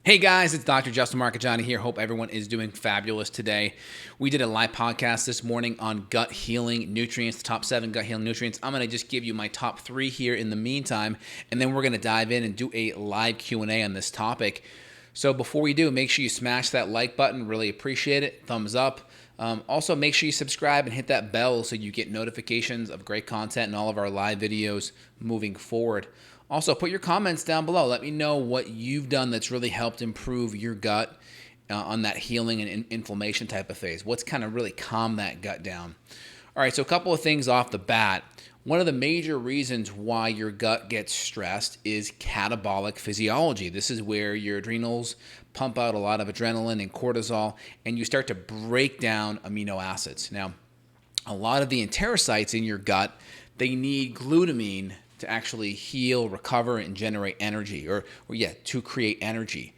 Hey guys, it's Dr. Justin Marcagiani here. Hope everyone is doing fabulous today. We did a live podcast this morning on gut healing nutrients, the top 7 gut healing nutrients. I'm going to just give you my top 3 here in the meantime, and then we're going to dive in and do a live Q&A on this topic. So before we do, make sure you smash that like button. Really appreciate it. Thumbs up. Also, make sure you subscribe and hit that bell so you get notifications of great content and all of our live videos moving forward. Also, put your comments down below. Let me know what you've done that's really helped improve your gut on that healing and inflammation type of phase. What's kind of really calmed that gut down? All right, so a couple of things off the bat. One of the major reasons why your gut gets stressed is catabolic physiology. This is where your adrenals pump out a lot of adrenaline and cortisol, and you start to break down amino acids. Now, a lot of the enterocytes in your gut, they need glutamine to actually heal, recover, and generate energy, or to create energy.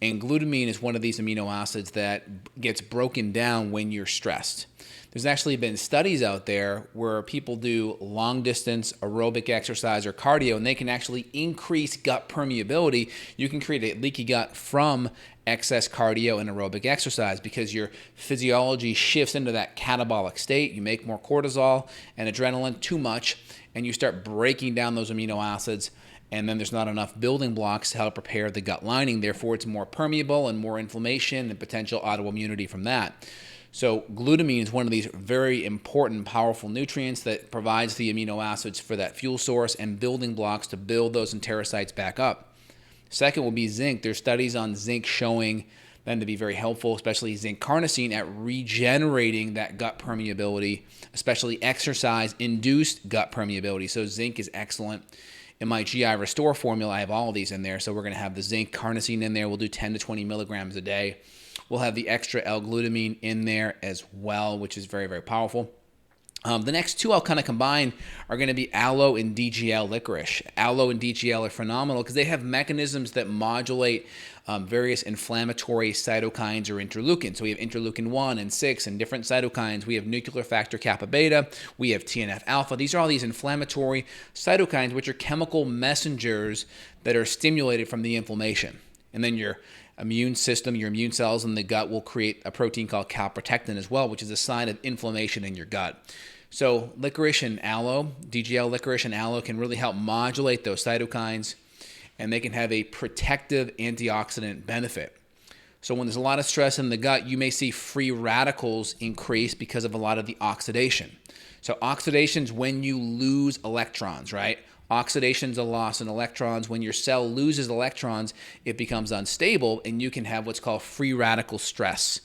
And glutamine is one of these amino acids that gets broken down when you're stressed. There's actually been studies out there where people do long distance aerobic exercise or cardio, and they can actually increase gut permeability. You can create a leaky gut from excess cardio and aerobic exercise because your physiology shifts into that catabolic state. You make more cortisol and adrenaline, too much, and you start breaking down those amino acids, and then there's not enough building blocks to help prepare the gut lining. Therefore, it's more permeable and more inflammation and potential autoimmunity from that. So glutamine is one of these very important, powerful nutrients that provides the amino acids for that fuel source and building blocks to build those enterocytes back up. Second will be zinc. There's studies on zinc showing them to be very helpful, especially zinc carnosine, at regenerating that gut permeability, especially exercise-induced gut permeability. So zinc is excellent. In my GI Restore formula, I have all of these in there. So we're going to have the zinc carnosine in there. We'll do 10 to 20 milligrams a day. We'll have the extra L-glutamine in there as well, which is very, very powerful. The next two I'll kind of combine are going to be aloe and DGL licorice. Aloe and DGL are phenomenal because they have mechanisms that modulate various inflammatory cytokines or interleukins. So we have interleukin 1 and 6 and different cytokines. We have nuclear factor kappa beta. We have TNF alpha. These are all these inflammatory cytokines, which are chemical messengers that are stimulated from the inflammation. And then your immune system, your immune cells in the gut will create a protein called calprotectin as well, which is a sign of inflammation in your gut. So licorice and aloe, DGL licorice and aloe can really help modulate those cytokines, and they can have a protective antioxidant benefit. So when there's a lot of stress in the gut, you may see free radicals increase because of a lot of the oxidation. So oxidation is when you lose electrons, right? Oxidation is a loss in electrons. When your cell loses electrons, it becomes unstable, and you can have what's called free radical stress.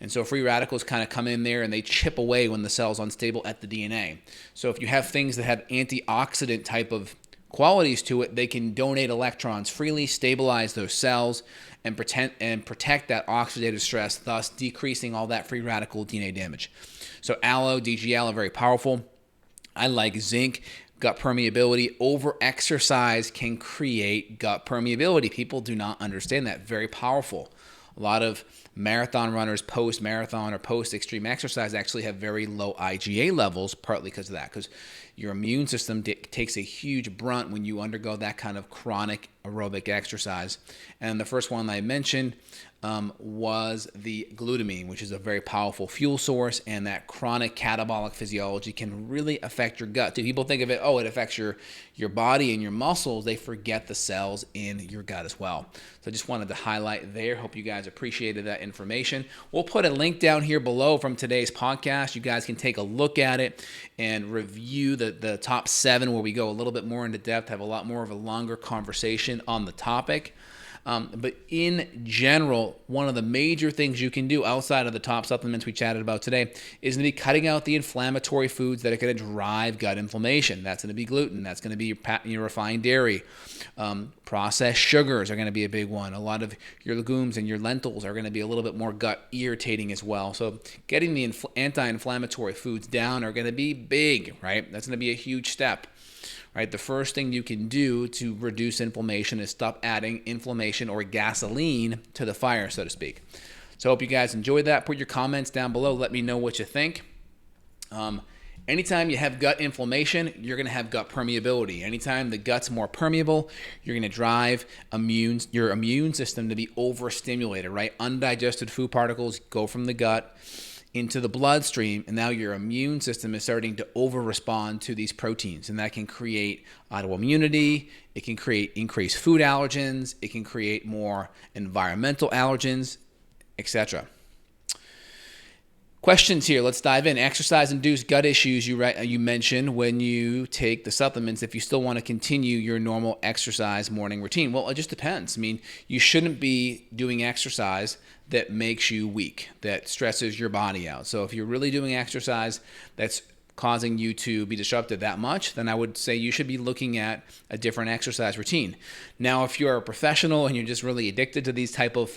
And so free radicals kind of come in there and they chip away when the cell's unstable at the DNA. So if you have things that have antioxidant type of qualities to it, they can donate electrons freely, stabilize those cells, and protect that oxidative stress, thus decreasing all that free radical DNA damage. So aloe, DGL are very powerful. I like zinc. Gut permeability. Over-exercise can create gut permeability. People do not understand that. Very powerful. A lot of marathon runners post-marathon or post-extreme exercise actually have very low IgA levels, partly because of that, because your immune system takes a huge brunt when you undergo that kind of chronic aerobic exercise. And the first one I mentioned was the glutamine, which is a very powerful fuel source, and that chronic catabolic physiology can really affect your gut too. People think of it, it affects your body and your muscles. They forget the cells in your gut as well. So I just wanted to highlight there. Hope you guys appreciated that information. We'll put a link down here below from today's podcast. You guys can take a look at it and review the top 7 where we go a little bit more into depth, have a lot more of a longer conversation on the topic. But in general, one of the major things you can do outside of the top supplements we chatted about today is going to be cutting out the inflammatory foods that are going to drive gut inflammation. That's going to be gluten. That's going to be your refined dairy. Processed sugars are going to be a big one. A lot of your legumes and your lentils are going to be a little bit more gut irritating as well. So getting the anti-inflammatory foods down are going to be big, right? That's going to be a huge step. Right, the first thing you can do to reduce inflammation is stop adding inflammation or gasoline to the fire, so to speak. So I hope you guys enjoyed that. Put your comments down below. Let me know what you think. Anytime you have gut inflammation, you're going to have gut permeability. Anytime the gut's more permeable, you're going to drive your immune system to be overstimulated, right? Undigested food particles go from the gut into the bloodstream, and now your immune system is starting to over-respond to these proteins, and that can create autoimmunity. It can create increased food allergens. It can create more environmental allergens, etc. Questions here. Let's dive in. Exercise-induced gut issues you mentioned when you take the supplements if you still want to continue your normal exercise morning routine. Well, it just depends. I mean, you shouldn't be doing exercise that makes you weak, that stresses your body out. So if you're really doing exercise that's causing you to be disrupted that much, then I would say you should be looking at a different exercise routine. Now, if you're a professional and you're just really addicted to these type of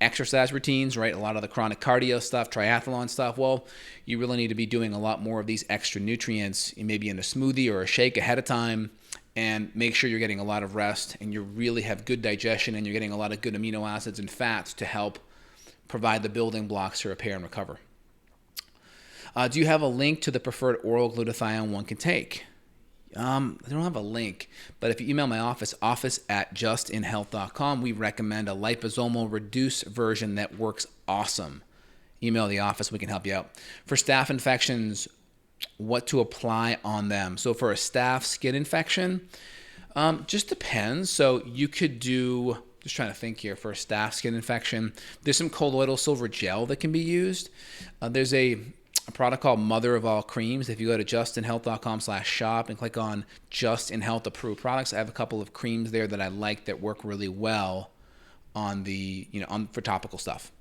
exercise routines, right, a lot of the chronic cardio stuff, triathlon stuff, well, you really need to be doing a lot more of these extra nutrients, maybe in a smoothie or a shake ahead of time, and make sure you're getting a lot of rest and you really have good digestion and you're getting a lot of good amino acids and fats to help provide the building blocks to repair and recover. Do you have a link to the preferred oral glutathione one can take? I don't have a link, but if you email my office@justinhealth.com, we recommend a liposomal reduced version that works awesome. Email the office, we can help you out. For staph infections, what to apply on them? So for a staph skin infection, just depends. So you could do, just trying to think here, for a staph skin infection, there's some colloidal silver gel that can be used. There's a product called Mother of All Creams. If you go to justinhealth.com/shop and click on Just in Health approved products, I have a couple of creams there that I like that work really well on for topical stuff.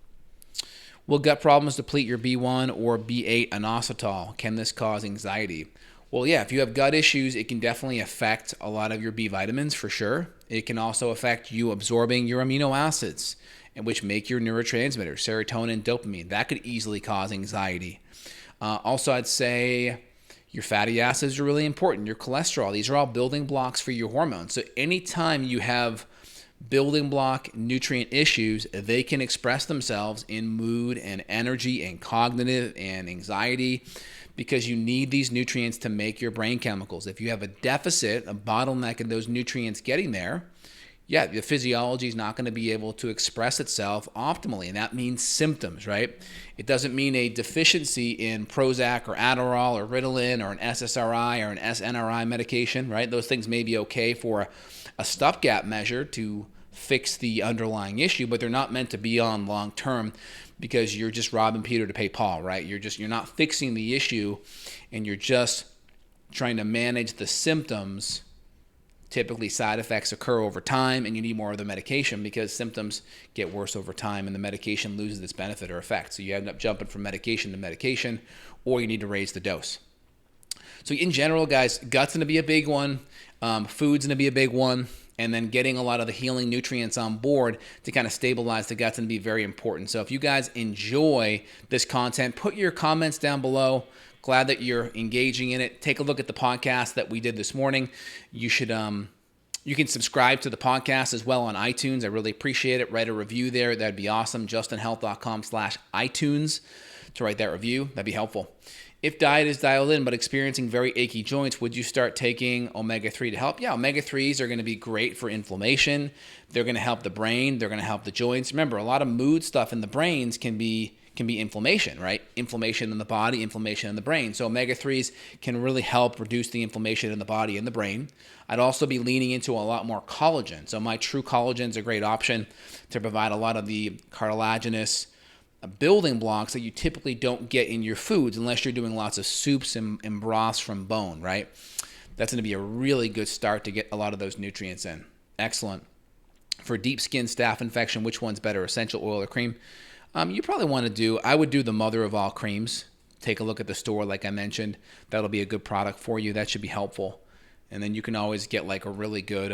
Will gut problems deplete your B1 or B8 inositol? Can this cause anxiety? Well, yeah, if you have gut issues, it can definitely affect a lot of your B vitamins for sure. It can also affect you absorbing your amino acids, which make your neurotransmitters, serotonin, dopamine. That could easily cause anxiety. Also, I'd say your fatty acids are really important. Your cholesterol, these are all building blocks for your hormones. So anytime you have building block nutrient issues, they can express themselves in mood and energy and cognitive and anxiety because you need these nutrients to make your brain chemicals. If you have a deficit, a bottleneck in those nutrients getting there, yeah, the physiology is not going to be able to express itself optimally, and that means symptoms, right? It doesn't mean a deficiency in Prozac or Adderall or Ritalin or an SSRI or an SNRI medication, right? Those things may be okay for a stopgap measure to fix the underlying issue, but they're not meant to be on long term because you're just robbing Peter to pay Paul, right? You're not fixing the issue, and you're just trying to manage the symptoms. Typically, side effects occur over time, and you need more of the medication because symptoms get worse over time, and the medication loses its benefit or effect. So you end up jumping from medication to medication, or you need to raise the dose. So in general, guys, gut's going to be a big one. Food's going to be a big one. And then getting a lot of the healing nutrients on board to kind of stabilize the gut's going to be very important. So if you guys enjoy this content, put your comments down below. Glad that you're engaging in it. Take a look at the podcast that we did this morning. You should you can subscribe to the podcast as well on iTunes. I really appreciate it. Write a review there. That'd be awesome. justinhealth.com/iTunes to write that review. That'd be helpful. If diet is dialed in but experiencing very achy joints, would you start taking omega-3 to help? Yeah, omega-3s are going to be great for inflammation. They're going to help the brain. They're going to help the joints. Remember, a lot of mood stuff in the brains can be inflammation, right? Inflammation in the body, inflammation in the brain. So omega-3s can really help reduce the inflammation in the body and the brain. I'd also be leaning into a lot more collagen. So my True Collagen is a great option to provide a lot of the cartilaginous building blocks that you typically don't get in your foods unless you're doing lots of soups and broths from bone, right? That's going to be a really good start to get a lot of those nutrients in. Excellent. For deep skin staph infection, which one's better, essential oil or cream? You probably want to I would do the Mother of All Creams. Take a look at the store like I mentioned. That'll be a good product for you. That should be helpful. And then you can always get like a really good,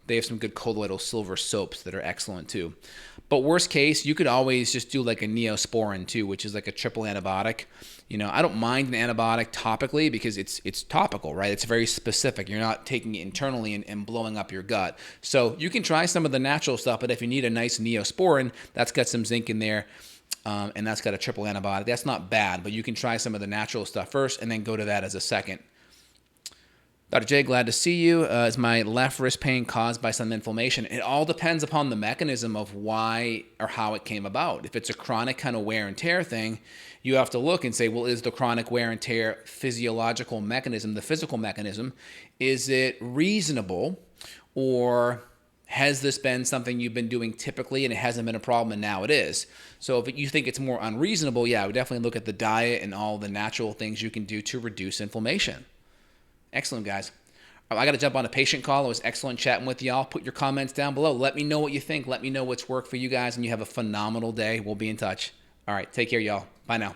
they have some good colloidal silver soaps that are excellent too. But worst case, you could always just do like a Neosporin too, which is like a triple antibiotic. You know, I don't mind an antibiotic topically because it's topical, right? It's very specific. You're not taking it internally and blowing up your gut. So you can try some of the natural stuff, but if you need a nice Neosporin, that's got some zinc in there. and that's got a triple antibiotic. That's not bad, but you can try some of the natural stuff first and then go to that as a second. Dr. J, glad to see you. Is my left wrist pain caused by some inflammation? It all depends upon the mechanism of why or how it came about. If it's a chronic kind of wear and tear thing, you have to look and say, well, is the chronic wear and tear physiological mechanism, the physical mechanism, is it reasonable, or has this been something you've been doing typically and it hasn't been a problem and now it is? So if you think it's more unreasonable, yeah, I would definitely look at the diet and all the natural things you can do to reduce inflammation. Excellent, guys. I got to jump on a patient call. It was excellent chatting with y'all. Put your comments down below. Let me know what you think. Let me know what's worked for you guys, and you have a phenomenal day. We'll be in touch. All right, take care, y'all. Bye now.